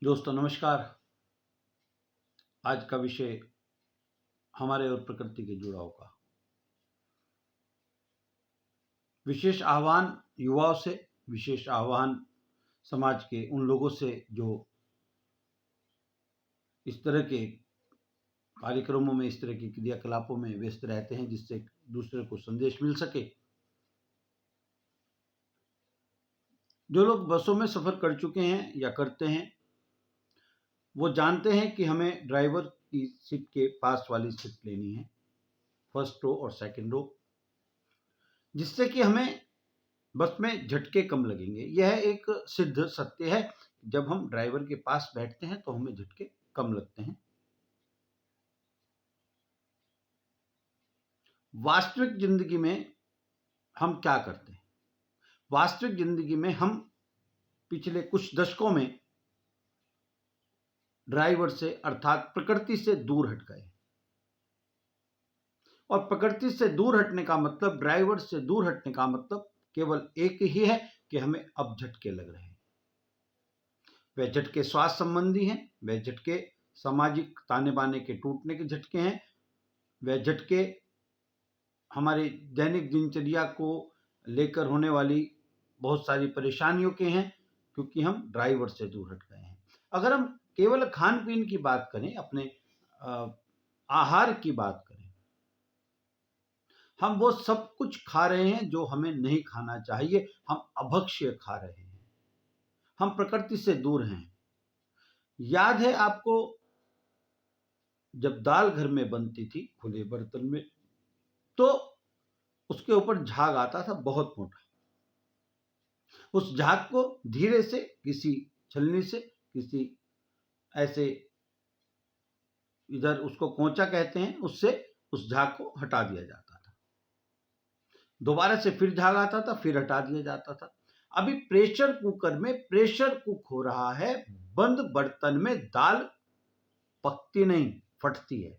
दोस्तों नमस्कार। आज का विषय हमारे और प्रकृति के जुड़ाव का विशेष आह्वान युवाओं से, विशेष आह्वान समाज के उन लोगों से जो इस तरह के कार्यक्रमों में, इस तरह के क्रियाकलापों में व्यस्त रहते हैं जिससे दूसरे को संदेश मिल सके। जो लोग बसों में सफर कर चुके हैं या करते हैं वो जानते हैं कि हमें ड्राइवर की सीट के पास वाली सीट लेनी है, फर्स्ट रो और सेकंड रो, जिससे कि हमें बस में झटके कम लगेंगे। यह एक सिद्ध सत्य है। जब हम ड्राइवर के पास बैठते हैं तो हमें झटके कम लगते हैं। वास्तविक जिंदगी में हम क्या करते हैं? वास्तविक जिंदगी में हम पिछले कुछ दशकों में ड्राइवर से अर्थात प्रकृति से दूर हट गए। और प्रकृति से दूर हटने का मतलब, ड्राइवर से दूर हटने का मतलब केवल एक ही है कि हमें अब झटके लग रहे हैं। वह झटके स्वास्थ्य संबंधी हैं, वह झटके सामाजिक ताने बाने के टूटने के झटके हैं, वह झटके हमारे दैनिक दिनचर्या को लेकर होने वाली बहुत सारी परेशानियों के हैं, क्योंकि हम ड्राइवर से दूर हट गए हैं। अगर हम केवल खान पीन की बात करें, अपने आहार की बात करें, हम वो सब कुछ खा रहे हैं जो हमें नहीं खाना चाहिए। हम अभक्ष्य खा रहे हैं, हम प्रकृति से दूर हैं। याद है आपको, जब दाल घर में बनती थी खुले बर्तन में, तो उसके ऊपर झाग आता था बहुत मोटा। उस झाग को धीरे से किसी छलनी से, किसी ऐसे, इधर उसको कोंचा कहते हैं, उससे उस झाग को हटा दिया जाता था। दोबारा से फिर झाग आता था, फिर हटा दिया जाता था। अभी प्रेशर कुकर में प्रेशर कुक हो रहा है, बंद बर्तन में दाल पकती नहीं, फटती है।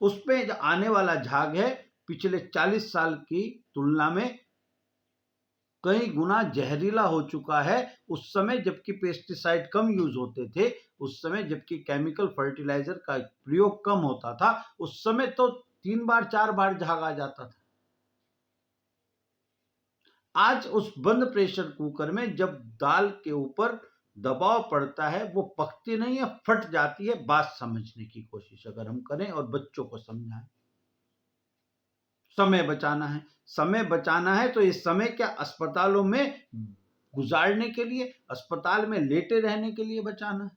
उसमें जो आने वाला झाग है पिछले 40 साल की तुलना में कई गुना जहरीला हो चुका है। उस समय जबकि पेस्टिसाइड कम यूज होते थे, उस समय जबकि केमिकल फर्टिलाइजर का प्रयोग कम होता था, उस समय तो 3 बार 4 बार झाग आ जाता था। आज उस बंद प्रेशर कुकर में जब दाल के ऊपर दबाव पड़ता है, वो पकती नहीं है, फट जाती है। बात समझने की कोशिश अगर हम करें और बच्चों को समझाएं, समय बचाना है। समय बचाना है तो ये समय क्या अस्पतालों में गुजारने के लिए, अस्पताल में लेटे रहने के लिए बचाना है?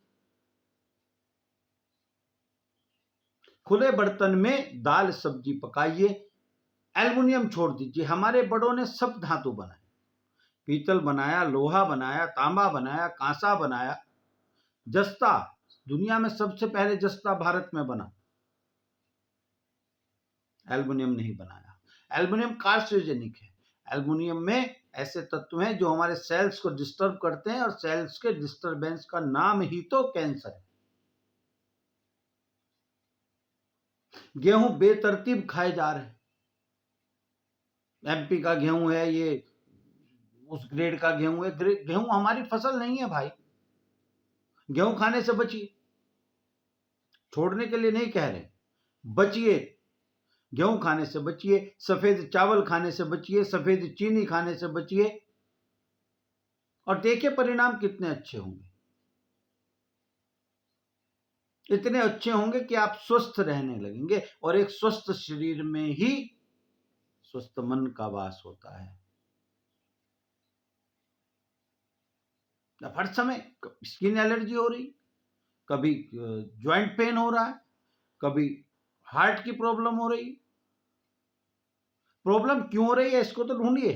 खुले बर्तन में दाल सब्जी पकाइए, एल्युमिनियम छोड़ दीजिए। हमारे बड़ों ने सब धातु बनाए, पीतल बनाया, लोहा बनाया, तांबा बनाया, कांसा बनाया, जस्ता, दुनिया में सबसे पहले जस्ता भारत में बना, एल्युमिनियम नहीं बनाया। एल्युमिनियम कार्सिनोजेनिक है। एल्युमिनियम में ऐसे तत्व हैं जो हमारे सेल्स को डिस्टर्ब करते हैं, और सेल्स के डिस्टरबेंस का नाम ही तो कैंसर है। गेहूं बेतरतीब खाए जा रहे हैं। एमपी का गेहूं है, ये उस ग्रेड का गेहूं है। गेहूं हमारी फसल नहीं है भाई। गेहूं खाने से बचिए, छोड़ने के लिए नहीं कह रहे, बचिए। गेहूं खाने से बचिए, सफेद चावल खाने से बचिए, सफेद चीनी खाने से बचिए, और देखिए परिणाम कितने अच्छे होंगे। इतने अच्छे होंगे कि आप स्वस्थ रहने लगेंगे, और एक स्वस्थ शरीर में ही स्वस्थ मन का वास होता है। हर समय स्किन एलर्जी हो रही, कभी ज्वाइंट पेन हो रहा है, कभी हार्ट की प्रॉब्लम हो रही। प्रॉब्लम क्यों हो रही है इसको तो ढूंढिए।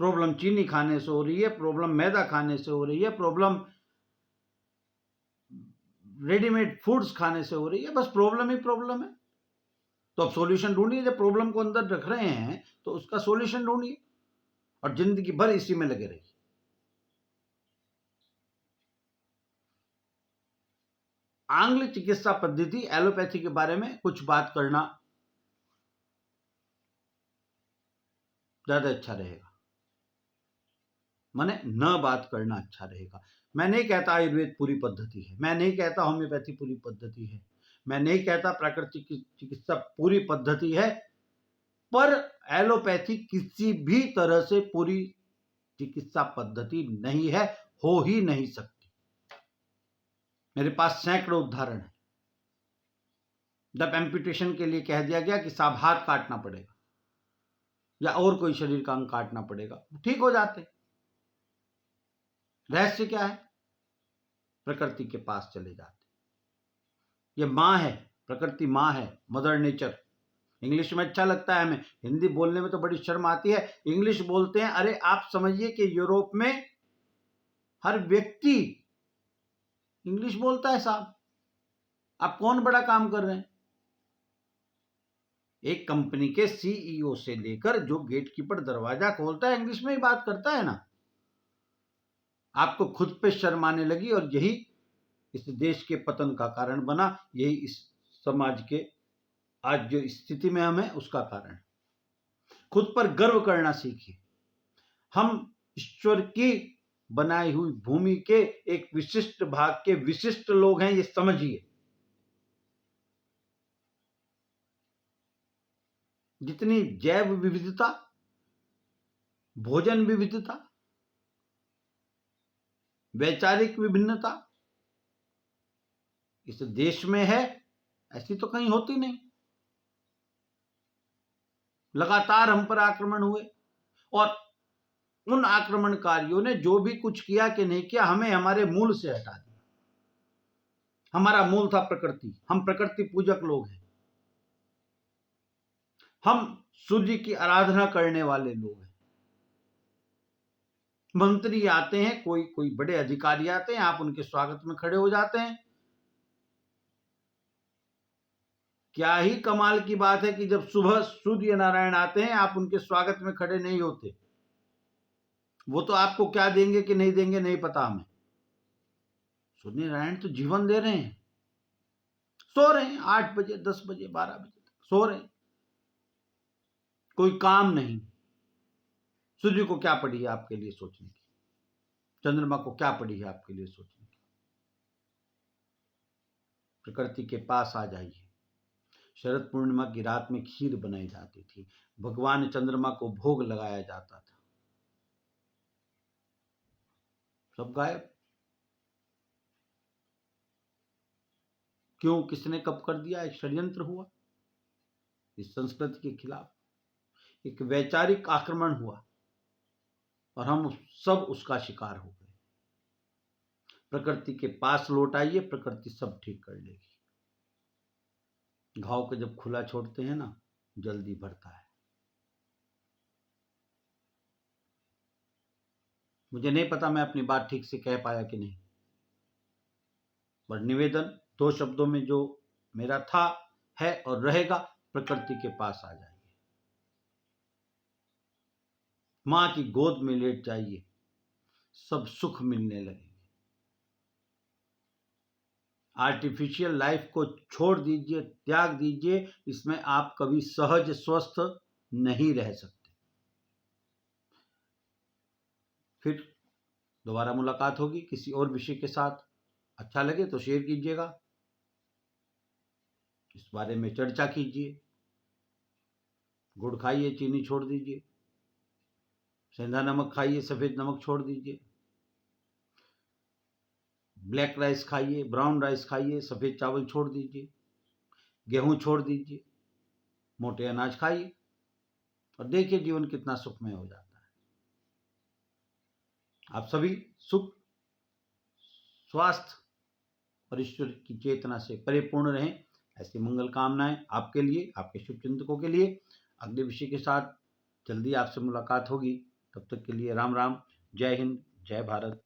प्रॉब्लम चीनी खाने से हो रही है, प्रॉब्लम मैदा खाने से हो रही है, प्रॉब्लम रेडीमेड फूड्स खाने से हो रही है। बस प्रॉब्लम ही प्रॉब्लम है। तो अब सॉल्यूशन ढूंढिए। जब प्रॉब्लम को अंदर रख रहे हैं तो उसका सॉल्यूशन ढूंढिए, और जिंदगी भर इसी में लगे रहिए। आंग्ल चिकित्सा पद्धति एलोपैथी के बारे में कुछ बात करना ज्यादा अच्छा रहेगा। माने न बात करना अच्छा रहेगा। मैं नहीं कहता आयुर्वेद पूरी पद्धति है, मैं नहीं कहता होम्योपैथी पूरी पद्धति है, मैं नहीं कहता प्राकृतिक चिकित्सा पूरी पद्धति है, पर एलोपैथी किसी भी तरह से पूरी चिकित्सा पद्धति नहीं है, हो ही नहीं सकती। मेरे पास सैकड़ों उदाहरण है। जब एम्पुटेशन के लिए कह दिया गया कि साहब हाथ काटना पड़ेगा या और कोई शरीर का अंग काटना पड़ेगा, ठीक हो जाते। रहस्य क्या है? प्रकृति के पास चले जाते। ये माँ है, प्रकृति माँ है, मदर नेचर। इंग्लिश में अच्छा लगता है हमें, हिंदी बोलने में तो बड़ी शर्म आती है। इंग्लिश बोलते हैं, अरे आप समझिए कि यूरोप में हर व्यक्ति इंग्लिश बोलता है साहब। आप कौन बड़ा काम कर रहे हैं? एक कंपनी के सीईओ से लेकर जो गेटकीपर दरवाजा खोलता है इंग्लिश में ही बात करता है ना। आपको खुद पे शर्म आने लगी और यही इस देश के पतन का कारण बना, यही इस समाज के आज जो स्थिति में हम हैं उसका कारण। खुद पर गर्व करना सीखिए। हम ईश्वर की बनाई हुई भूमि के एक विशिष्ट भाग के विशिष्ट लोग हैं, ये समझिए। जितनी जैव विविधता, भोजन विविधता, वैचारिक विभिन्नता इस देश में है, ऐसी तो कहीं होती नहीं। लगातार हम पर आक्रमण हुए और उन आक्रमणकारियों ने जो भी कुछ किया कि नहीं किया, हमें हमारे मूल से हटा दिया। हमारा मूल था प्रकृति, हम प्रकृति पूजक लोग हैं, हम सूर्य की आराधना करने वाले लोग हैं। मंत्री आते हैं, कोई कोई बड़े अधिकारी आते हैं, आप उनके स्वागत में खड़े हो जाते हैं। क्या ही कमाल की बात है कि जब सुबह सूर्य नारायण आते हैं आप उनके स्वागत में खड़े नहीं होते। वो तो आपको क्या देंगे कि नहीं देंगे नहीं पता हमें। सूर्य नारायण तो जीवन दे रहे हैं, सो रहे हैं 8 बजे 10 बजे 12 बजे तक सो रहे हैं, कोई काम नहीं। सूर्य को क्या पड़ी है आपके लिए सोचने की? चंद्रमा को क्या पड़ी है आपके लिए सोचने की? प्रकृति के पास आ जाइए। शरद पूर्णिमा की रात में खीर बनाई जाती थी, भगवान चंद्रमा को भोग लगाया जाता था, सब गायब। क्यों? किसने कब कर दिया? एक षड्यंत्र हुआ इस संस्कृति के खिलाफ, एक वैचारिक आक्रमण हुआ और हम सब उसका शिकार हो गए। प्रकृति के पास लौट आइए, प्रकृति सब ठीक कर लेगी। घाव को जब खुला छोड़ते हैं ना, जल्दी भरता है। मुझे नहीं पता मैं अपनी बात ठीक से कह पाया कि नहीं, पर निवेदन 2 शब्दों में जो मेरा था, है और रहेगा, प्रकृति के पास आ जाइए। मां की गोद में लेट जाइए, सब सुख मिलने लगेंगे। आर्टिफिशियल लाइफ को छोड़ दीजिए, त्याग दीजिए, इसमें आप कभी सहज स्वस्थ नहीं रह सकते। फिर दोबारा मुलाकात होगी किसी और विषय के साथ। अच्छा लगे तो शेयर कीजिएगा, इस बारे में चर्चा कीजिए। गुड़ खाइए, चीनी छोड़ दीजिए, सेंधा नमक खाइए, सफेद नमक छोड़ दीजिए, ब्लैक राइस खाइए, ब्राउन राइस खाइए, सफेद चावल छोड़ दीजिए, गेहूं छोड़ दीजिए, मोटे अनाज खाइए और देखिए जीवन कितना सुखमय हो जाता है। आप सभी सुख, स्वास्थ्य और ईश्वर की चेतना से परिपूर्ण रहें, ऐसी मंगल कामनाएं आपके लिए, आपके शुभचिंतकों के लिए। अगले विषय के साथ जल्दी आपसे मुलाकात होगी। तब तक के लिए राम राम, जय हिंद, जय भारत।